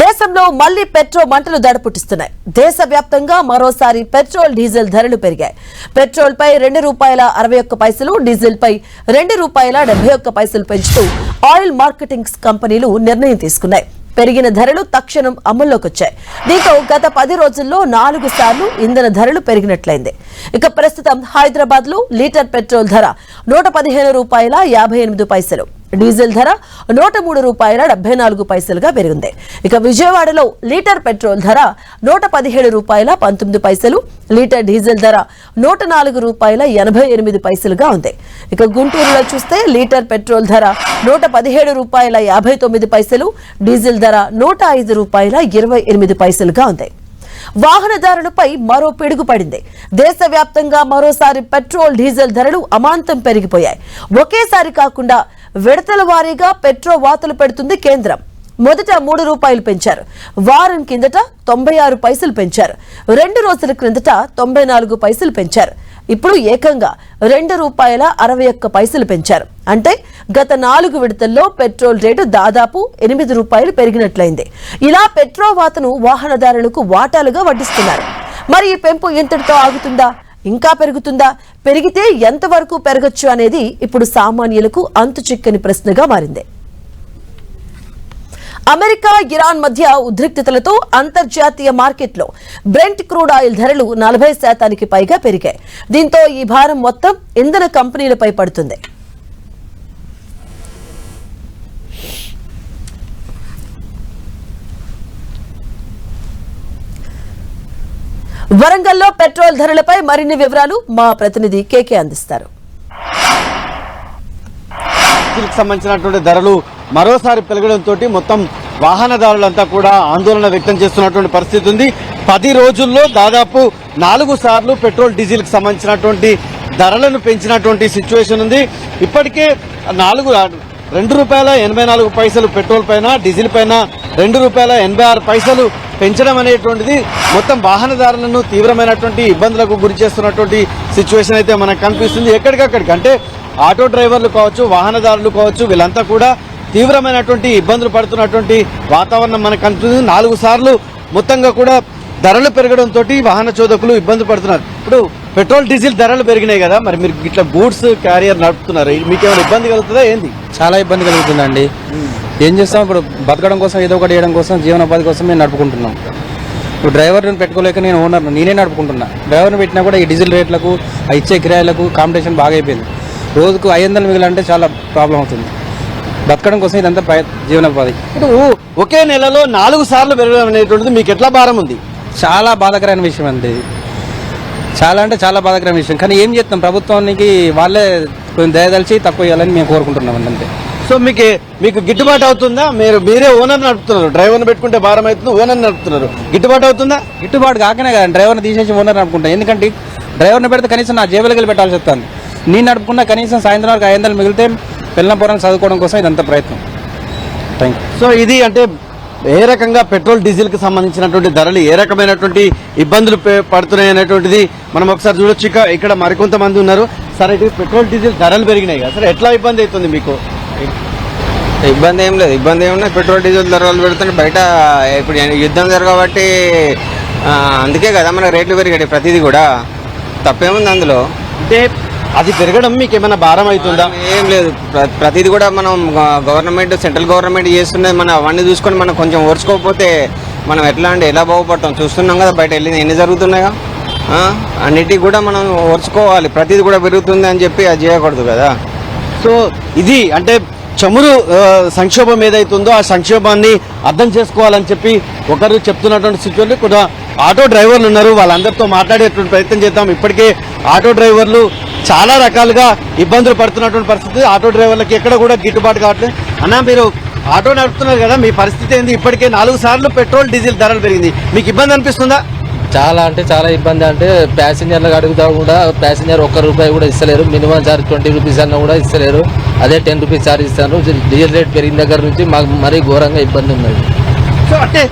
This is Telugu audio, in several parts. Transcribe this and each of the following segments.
దేశంలో మళ్లీ పెట్రోల్ మంటలు దడపుట్టిస్తున్నాయి. దేశవ్యాప్తంగా మరోసారి పెట్రోల్ డీజిల్ ధరలు పెరిగాయి. పెట్రోల్ పై ₹2.61, డీజిల్ పై ₹2.71 పెంచుతూ ఆయిల్ మార్కెటింగ్ కంపెనీలు నిర్ణయం తీసుకున్నాయి. పెరిగిన ధరలు తక్షణం అమల్లోకి వచ్చాయి. దీంతో గత 10 రోజుల్లో 4 సార్లు ఇంధన ధరలు పెరిగినట్లయింది. ఇక ప్రస్తుతం హైదరాబాద్ లో లీటర్ పెట్రోల్ ధర ₹115.58, డీజిల్ ధర ₹103.74గా పెరిగింది. ఇక విజయవాడలో లీటర్ పెట్రోల్ ధర ₹117.19, లీటర్ డీజిల్ ధర ₹104.88గా ఉంది. ఇక గుంటూరులో చూస్తే లీటర్ పెట్రోల్ ధర ₹117.59, డీజిల్ ధర ₹105.28గా ఉంది. వాహనదారులపై మరో పిడుగు పడింది. దేశవ్యాప్తంగా మరోసారి పెట్రోల్ డీజిల్ ధరలు అమాంతం పెరిగిపోయాయి. ఒకేసారి కాకుండా విడతల వారీగా పెట్రోల్ వాతలు పెడుతుంది కేంద్రం. మొదట ₹3 పెంచారు, వారం కిందట 96 పైసలు పెంచారు, 2 రోజుల క్రిందట 94 పైసలు పెంచారు, ఇప్పుడు ఏకంగా ₹2.61 పెంచారు. అంటే గత 4 విడతల్లో పెట్రోల్ రేటు దాదాపు ₹8 పెరిగినట్లయింది. ఇలా పెట్రోల్ వాతను వాహనదారులకు వాటాలుగా వడ్డిస్తున్నారు. మరి ఈ పెంపు ఇంతటితో ఆగుతుందా, ఇంకా పెరుగుతుందా? పెరిగితే ఎంతవరకు పెరగచ్చు అనేది ఇప్పుడు సామాన్యులకు అంతుచిక్కని ప్రశ్నగా మారింది. అమెరికా, ఇరాన్ మధ్య ఉద్రిక్తతలతో అంతర్జాతీయ మార్కెట్లో బ్రెంట్ క్రూడ్ ఆయిల్ ధరలు 40% పైగా పెరిగాయి. దీంతో ఈ భారం మొత్తం ఇంధన కంపెనీలపై పడుతుంది. వరంగల్లో పెట్రోల్ ధరలపై మరిన్ని వివరాలు మా ప్రతినిధి కేకే అందిస్తారు. సంబంధించినటువంటి ధరలు మరోసారి పెరగడంతో మొత్తం వాహనదారులంతా కూడా ఆందోళన వ్యక్తం చేస్తున్నటువంటి పరిస్థితి ఉంది. 10 రోజుల్లో దాదాపు 4 సార్లు పెట్రోల్ డీజిల్ కి సంబంధించినటువంటి ధరలను పెంచినటువంటి సిచ్యువేషన్ ఉంది. ఇప్పటికే ₹2.84 పెట్రోల్ పైన, డీజిల్ పైన ₹2.86 పెంచడం అనేటువంటిది మొత్తం వాహనదారులను తీవ్రమైనటువంటి ఇబ్బందులకు గురి చేస్తున్నటువంటి సిచ్యువేషన్ అయితే మనకు కనిపిస్తుంది. ఎక్కడికక్కడికి అంటే ఆటో డ్రైవర్లు కావచ్చు, వాహనదారులు కావచ్చు, వీళ్ళంతా కూడా తీవ్రమైనటువంటి ఇబ్బందులు పడుతున్నటువంటి వాతావరణం మనకు కనిపిస్తుంది. 4 సార్లు మొత్తంగా కూడా ధరలు పెరగడంతో వాహన చోదకులు ఇబ్బంది పడుతున్నారు. ఇప్పుడు పెట్రోల్ డీజిల్ ధరలు పెరిగినాయి కదా, మరి మీరు ఇట్లా గూడ్స్ క్యారియర్ నడుపుతున్నారు, మీకు ఏమైనా ఇబ్బంది కలుగుతుందా ఏంది? చాలా ఇబ్బంది కలుగుతుందండి. ఏం చేస్తాం, ఇప్పుడు బతకడం కోసం ఏదో ఒకటి చేయడం కోసం, జీవనోపాధి కోసం మేము నడుపుకుంటున్నాం. ఇప్పుడు డ్రైవర్ని పెట్టుకోలేక నేను ఓనర్, నేనే నడుపుకుంటున్నా. డ్రైవర్ని పెట్టినా కూడా ఈ డీజిల్ రేట్లకు, ఇచ్చే కిరాయిలకు కాంపిటీషన్ బాగా అయిపోయింది. రోజుకు 500 మిగిలంటే చాలా ప్రాబ్లం అవుతుంది. బతకడం కోసం ఇదంతా జీవనోపాధి. ఇప్పుడు ఒకే నెలలో 4 సార్లు పెరగడం అనేటువంటిది మీకు ఎట్లా భారం ఉంది? చాలా బాధాకరమైన విషయం అండి. చాలా అంటే చాలా బాధాకరమైన విషయం. కానీ ఏం చేస్తాం, ప్రభుత్వానికి వాళ్ళే కొంచెం దయదలిచి తక్కువ చేయాలని మేము కోరుకుంటున్నాం అంతే. సో మీకు గిట్టుబాటు అవుతుందా? మీరే ఓనర్ నడుపుతున్నారు, డ్రైవర్ని పెట్టుకుంటే భారం అవుతుంది, ఓనర్ నడుపుతున్నారు, గిట్టుబాటు అవుతుందా? గిట్టుబాటు కాకనే కదా డ్రైవర్ని తీసేసి ఓనర్ నడుపుకుంటాను. ఎందుకంటే డ్రైవర్ని పెడితే కనీసం నా జేబులకి వెళ్ళి పెట్టాల్సి వస్తాను. నేను నడుపుకున్నా కనీసం సాయంత్రం వరకు 500 మిగిలితే పిల్లల పొరం చదువుకోవడం కోసం ఇదంతా ప్రయత్నం. Thank you. సో ఇది అంటే ఏ రకంగా పెట్రోల్ డీజిల్ కి సంబంధించినటువంటి ధరలు ఏ రకమైనటువంటి ఇబ్బందులు పడుతున్నాయి అనేటువంటిది మనం ఒకసారి చూడొచ్చు. ఇక్కడ మరికొంతమంది ఉన్నారు. సరే, ఇటు పెట్రోల్ డీజిల్ ధరలు పెరిగినాయి కదా, సరే ఎట్లా ఇబ్బంది అవుతుంది మీకు? ఇబ్బంది ఏం లేదు, ఇబ్బంది ఏమున్నాయి. పెట్రోల్ డీజిల్ ధరలు పెడుతుంటే బయట ఇప్పుడు యుద్ధం జరగబట్టి అందుకే కదా మనకు రేట్లు పెరిగాయి. ప్రతిదీ కూడా తప్పేముంది అందులో. అంటే అది పెరగడం మీకు ఏమైనా భారం అవుతుందా? ఏం లేదు, ప్రతిదీ కూడా మనం గవర్నమెంట్, సెంట్రల్ గవర్నమెంట్ చేస్తున్నది. మనం అవన్నీ చూసుకొని మనం కొంచెం ఓర్చుకోకపోతే మనం ఎట్లా అంటే ఎలా బాగుపడతాం? చూస్తున్నాం కదా బయట ఎన్ని జరుగుతున్నాయో. అన్నిటికీ కూడా మనం ఓర్చుకోవాలి. ప్రతిదీ కూడా పెరుగుతుంది అని చెప్పి అది చేయకూడదు కదా. సో ఇది అంటే చమురు సంక్షోభం ఏదైతుందో ఆ సంక్షోభాన్ని అర్థం చేసుకోవాలని చెప్పి ఒకరు చెప్తున్నటువంటి సిచ్యువేషన్. కూడా ఆటో డ్రైవర్లు ఉన్నారు, వాళ్ళందరితో మాట్లాడేటువంటి ప్రయత్నం చేద్దాం. ఇప్పటికే ఆటో డ్రైవర్లు చాలా రకాలుగా ఇబ్బందులు పడుతున్నటువంటి పరిస్థితి. ఆటో డ్రైవర్లకి ఎక్కడ కూడా గిట్టుబాటు కావట్లేదు. అన్నా, మీరు ఆటో నడుపుతున్నారు కదా, మీ పరిస్థితి ఏంది? ఇప్పటికే 4 సార్లు పెట్రోల్ డీజిల్ ధరలు పెరిగింది, మీకు ఇబ్బంది అనిపిస్తుందా? చాలా అంటే చాలా ఇబ్బంది. అంటే ప్యాసింజర్లకు అడుగుతా కూడా ప్యాసింజర్ ₹1 కూడా ఇస్తలేరు. మినిమం చార్జ్ ₹20 అన్నా కూడా ఇస్తలేరు. అదే ₹10 చార్జ్ ఇస్తారు. డీజిల్ రేట్ పెరిగిన దగ్గర నుంచి మాకు మరీ ఘోరంగా ఇబ్బంది ఉన్నది. సో అంటే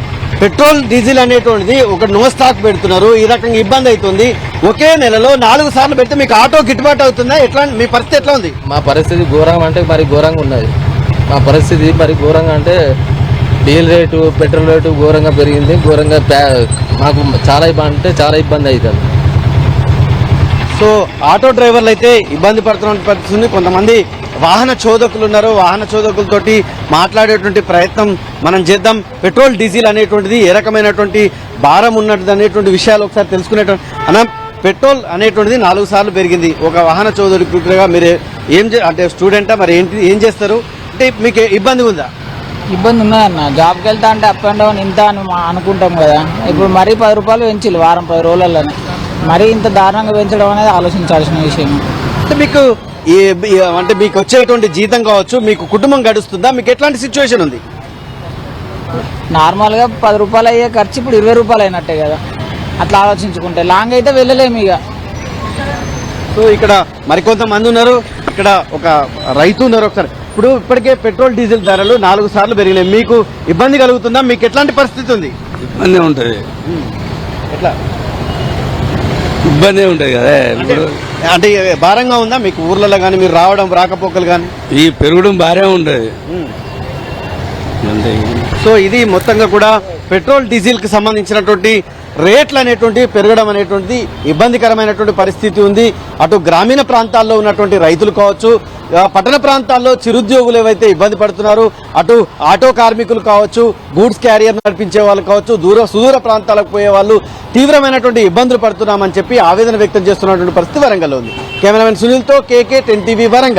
పెట్రోల్ డీజిల్ అనేటువంటిది ఒక నో స్టాక్ పెడుతున్నారు, ఈ రకంగా ఇబ్బంది అవుతుంది. ఒకే నెలలో 4 సార్లు పెడితే మీకు ఆటో గిట్టుబాటు అవుతుందా? ఎట్లా మీ పరిస్థితి ఎట్లా ఉంది? మా పరిస్థితి ఘోరంగా అంటే మరి ఘోరంగా ఉన్నది. మా పరిస్థితి మరి ఘోరంగా అంటే డీజిల్ రేటు పెట్రోల్ రేటు ఘోరంగా పెరిగింది. ఘోరంగా మాకు చాలా ఇబ్బంది అంటే చాలా ఇబ్బంది అవుతుంది. సో ఆటో డ్రైవర్లు అయితే ఇబ్బంది పడుతున్న పరిస్థితి ఉంది. కొంతమంది వాహన చోదకులు ఉన్నారు. వాహన చోదకులతోటి మాట్లాడేటువంటి ప్రయత్నం మనం చేద్దాం. పెట్రోల్ డీజిల్ అనేటువంటిది ఏ రకమైనటువంటి భారం ఉన్నది అనేటువంటి విషయాలు ఒకసారి తెలుసుకునేటువంటి అన్న, పెట్రోల్ అనేటువంటిది 4 సార్లు పెరిగింది. ఒక వాహన చోదకుడిగా మీరు అంటే స్టూడెంటా మరి ఏం చేస్తారు అంటే మీకు ఇబ్బంది ఉందా? ఇబ్బంది ఉన్నదన్న. జాబ్కి వెళ్తా అంటే అప్ అండ్ డౌన్ ఇంత అని అనుకుంటాం కదా. ఇప్పుడు మరీ 10 రూపాయలు పెంచిల్లు వారం 10 రోజులలోనే. మరీ ఇంత దారుణంగా పెంచడం అనేది ఆలోచించాల్సిన విషయం. అంటే మీకు అంటే మీకు వచ్చేటువంటి జీతం కావచ్చు, మీకు కుటుంబం గడుస్తుందా? మీకు ఎట్లాంటి సిచ్యువేషన్ ఉంది? నార్మల్గా 10 రూపాయలు అయ్యే ఖర్చు ఇప్పుడు 20 రూపాయలు అయినట్టే కదా. అట్లా ఆలోచించుకుంటే లాంగ్ అయితే వెళ్ళలేము ఇక. సో ఇక్కడ మరికొంతమంది ఉన్నారు. ఇక్కడ ఒక రైతు ఉన్నారు. ఒకసారి ఇప్పుడు ఇప్పటికే పెట్రోల్ డీజిల్ ధరలు 4 సార్లు పెరిగినాయి. మీకు ఇబ్బంది కలుగుతుందా? మీకు ఎట్లాంటి పరిస్థితి ఉంది? ఇబ్బంది ఉంటుంది, ఎట్లా ఇబ్బంది ఉంటుంది కదా. ఇప్పుడు అంటే భారంగా ఉందా మీకు ఊర్లలో కానీ మీరు రాకపోకలు కానీ? ఈ పెరగడం భారీ ఉంటుంది అంతే. సో ఇది మొత్తంగా కూడా పెట్రోల్ డీజిల్ కి సంబంధించినటువంటి రేట్లు అనేటువంటి పెరగడం అనేటువంటి ఇబ్బందికరమైనటువంటి పరిస్థితి ఉంది. అటు గ్రామీణ ప్రాంతాల్లో ఉన్నటువంటి రైతులు కావచ్చు, పట్టణ ప్రాంతాల్లో చిరుద్యోగులు ఏవైతే ఇబ్బంది పడుతున్నారు, అటు ఆటో కార్మికులు కావచ్చు, గూడ్స్ క్యారియర్ నడిపించే వాళ్ళు కావచ్చు, సుదూర ప్రాంతాలకు పోయే వాళ్ళు తీవ్రమైనటువంటి ఇబ్బందులు పడుతున్నామని చెప్పి ఆవేదన వ్యక్తం చేస్తున్నటువంటి పరిస్థితి వరంగల్లో ఉంది. కెమెరామెన్ సునీల్తో KK 10 TV వరంగల్.